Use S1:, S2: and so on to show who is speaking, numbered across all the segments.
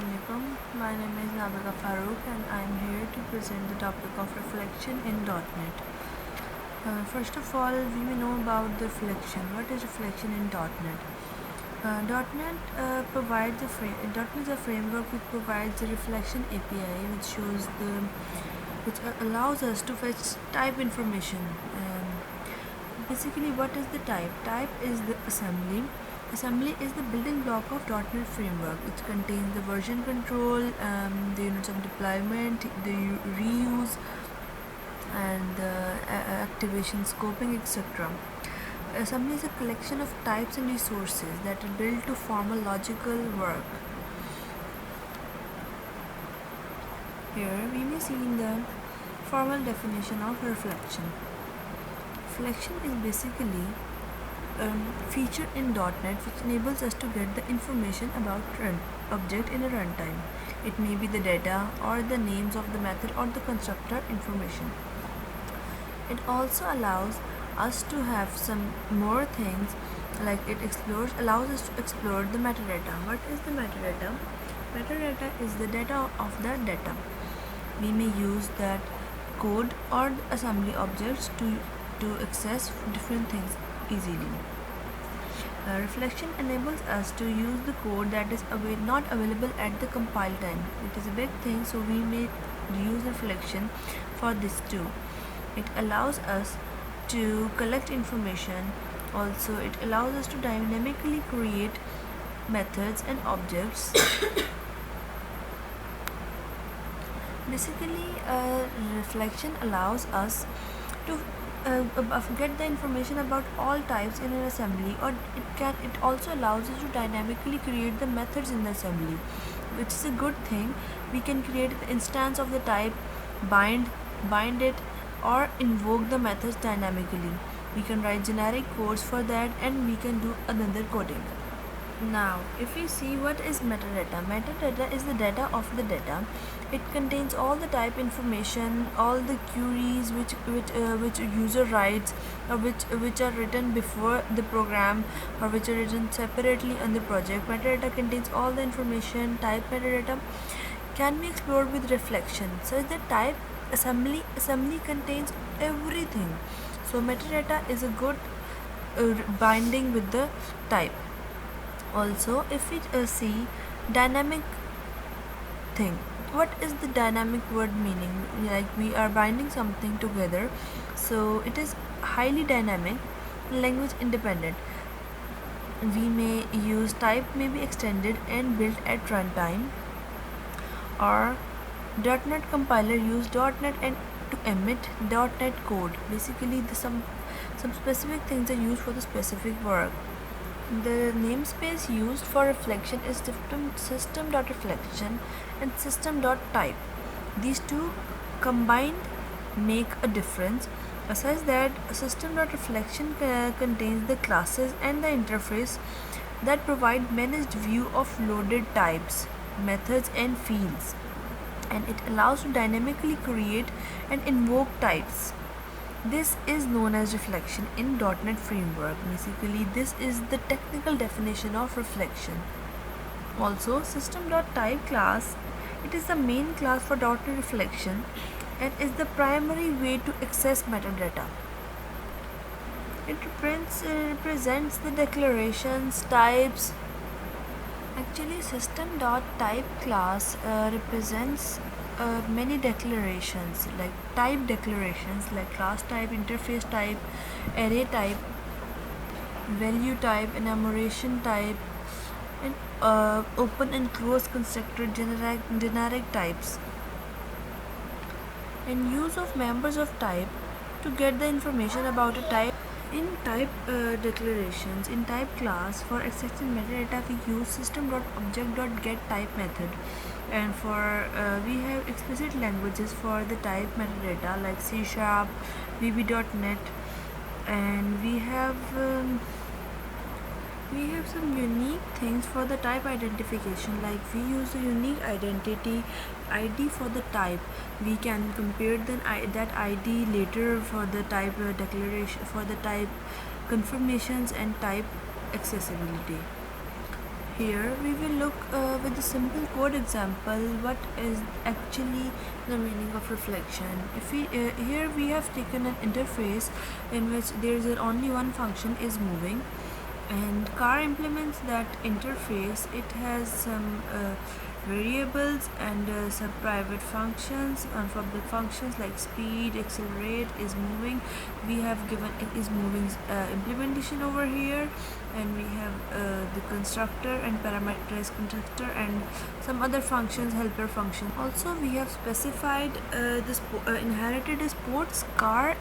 S1: Assalamualaikum. My name is Nabila Farooq and I am here to present the topic of reflection in .NET. First of all, we may know about the reflection. What is reflection in .NET? .NET is a framework which provides the reflection API, which allows us to fetch type information. Basically, what is the type? Type is the assembly. Assembly is the building block of .NET framework. It contains the version control, the units of deployment, the reuse, and the activation, scoping, etc. Assembly is a collection of types and resources that are built to form a logical work. Here we may see in the formal definition of reflection. Reflection is basically feature in .NET which enables us to get the information about object in a runtime. It may be the data or the names of the method or the constructor information. It also allows us to have some more things, like allows us to explore the metadata. What is the metadata? Metadata is the data of the data. We may use that code or assembly objects to access different things easily. Reflection enables us to use the code that is not available at the compile time. It is a big thing, so we may use reflection for this too. It allows us to collect information. Also, it allows us to dynamically create methods and objects. Basically, reflection allows us to get the information about all types in an assembly, or it also allows us to dynamically create the methods in the assembly, which is a good thing. We can create an instance of the type, bind it, or invoke the methods dynamically. We can write generic codes for that, and we can do another coding. Now, if we see what is metadata, metadata is the data of the data. It contains all the type information, all the queries which user writes, or which are written before the program, or which are written separately on the project. Metadata contains all the information. Type metadata can be explored with reflection, such that type assembly contains everything. So metadata is a good binding with the type. Also, if we see dynamic thing, what is the dynamic word meaning? Like, we are binding something together, so it is highly dynamic, language independent. We may use type may be extended and built at runtime, or .NET compiler use .NET and to emit .NET code. Basically, some specific things are used for the specific work. The namespace used for reflection is system.reflection and system.type. These two combined make a difference, such that system.reflection contains the classes and the interface that provide managed view of loaded types, methods, and fields, and it allows to dynamically create and invoke types. This is known as reflection in .NET Framework. Basically, this is the technical definition of reflection. Also, system.type class, it is the main class for .NET Reflection and is the primary way to access metadata. It represents the declarations, types. Actually, system.type class represents many declarations, like type declarations, like class type, interface type, array type, value type, enumeration type, and open and close constructor, generic types, and use of members of type to get the information about a type. In type declarations, in type class, for accessing metadata, we use system.object.getType method, and for we have explicit languages for the type metadata, like C#, VB.NET, and we have some unique things for the type identification, like we use a unique identity ID for the type. We can compare that ID later for the type declaration, for the type confirmations and type accessibility. Here we will look with a simple code example what is actually the meaning of reflection. If we here we have taken an interface in which there is only one function is moving, and car implements that interface. It has some variables and some private functions and public functions like speed, accelerate, is moving. We have given it is moving implementation over here, and we have the constructor and parameterized constructor and some other functions, helper function. Also we have specified inherited a sports car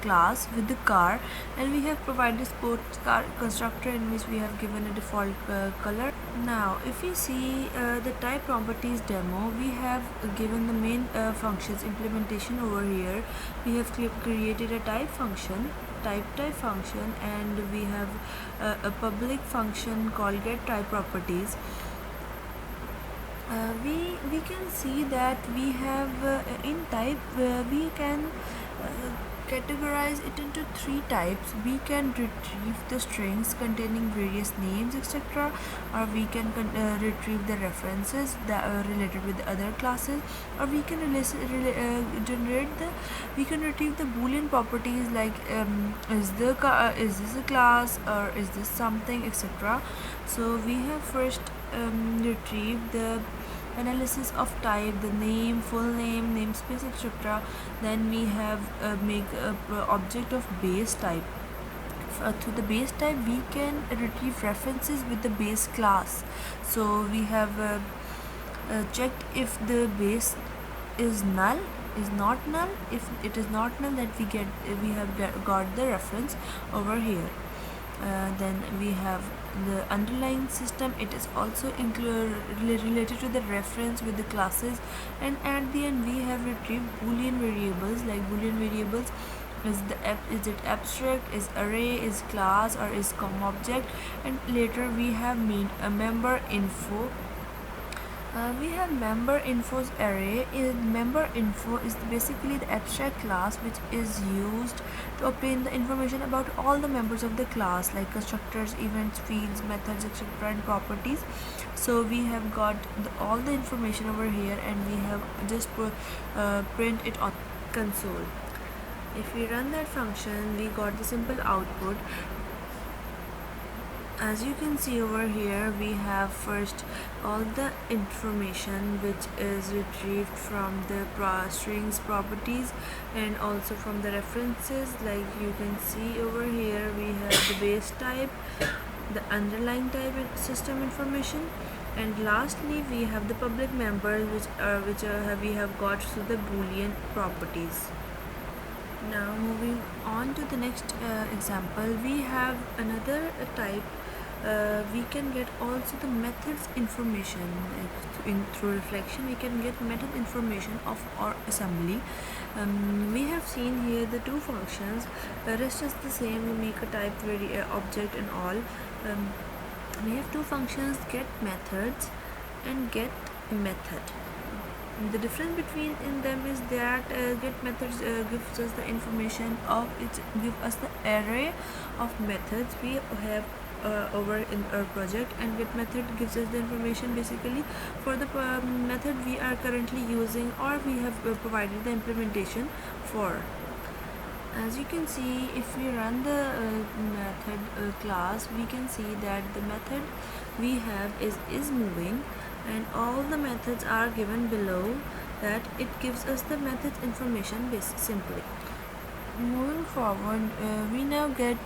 S1: class with the car, and we have provided sports car constructor in which we have given a default color. Now if we see the type properties demo, we have given the main functions implementation over here. We have created a type function, and we have a public function called get type properties. We can see that we have in type we can categorize it into three types. We can retrieve the strings containing various names, etc., or we can retrieve the references that are related with the other classes, or we can retrieve the boolean properties like is this a class, or is this something, etc. So we have first retrieved the analysis of type, the name, full name, namespace, etc. Then we have make a object of base type. To the base type we can retrieve references with the base class. So we have checked if the base is not null. If it is not null, that we have got the reference over here. Then we have the underlying system. It is also related to the reference with the classes, and at the end we have retrieved boolean variables. Like boolean variables is it abstract, is array, is class, or is object. And later we have made a member info. We have member info's array. Member info is basically the abstract class which is used to obtain the information about all the members of the class, like constructors, events, fields, methods, etc., and properties. So we have got all the information over here, and we have just print it on console. If we run that function, we got the simple output. As you can see over here, we have first all the information which is retrieved from the strings properties and also from the references. Like you can see over here, we have the base type, the underlying type system information, and lastly we have the public members which we have got through the boolean properties. Now moving on to the next example, we have another type. We can get also the methods information. Through reflection we can get method information of our assembly. We have seen here the two functions. The rest is the same. We make a type object and all. We have two functions, get methods and get method. The difference between in them is that get methods gives us the information of it, give us the array of methods we have over in our project, and get method gives us the information basically for the method we are currently using, or we have provided the implementation for. As you can see, if we run the method class, we can see that the method we have is moving, and all the methods are given below. That it gives us the methods information simply. Moving forward, we now get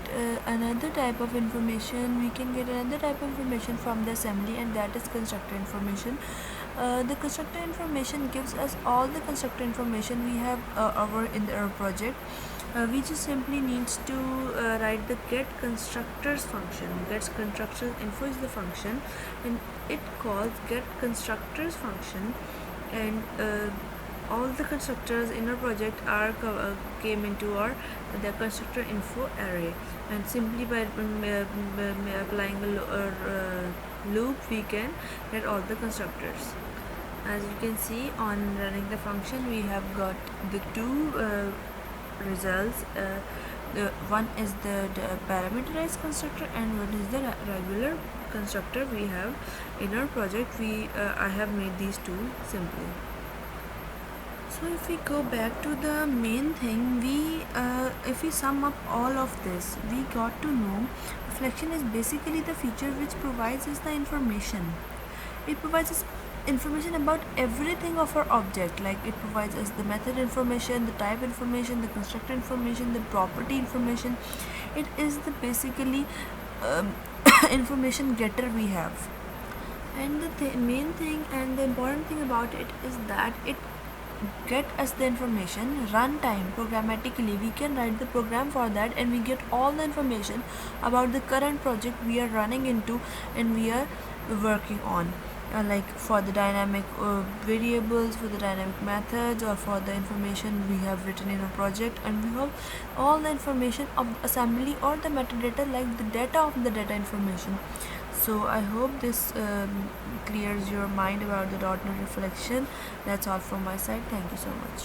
S1: another type of information. We can get another type of information from the assembly, and that is constructor information. The constructor information gives us all the constructor information we have over in our project. We just simply needs to write the get constructors function. Get constructors info is the function, and it calls get constructors function, and all the constructors in our project are came into our the constructor info array, and simply by applying a loop we can get all the constructors. As you can see, on running the function we have got the two results. One is the parameterized constructor and one is the regular constructor we have in our project, I have made these two simply. So if we go back to the main thing, if we sum up all of this, we got to know reflection is basically the feature which provides us the information. It provides us information about everything of our object, like it provides us the method information, the type information, the constructor information, the property information. It is the basically um, information getter we have. And the main thing and the important thing about it is that it get us the information runtime programmatically. We can write the program for that, and we get all the information about the current project we are running into and we are working on, like for the dynamic variables, for the dynamic methods, or for the information we have written in a project. And we have all the information of assembly or the metadata, like the data of the data information. So I hope this clears your mind about the .NET reflection. That's all from my side. Thank you so much.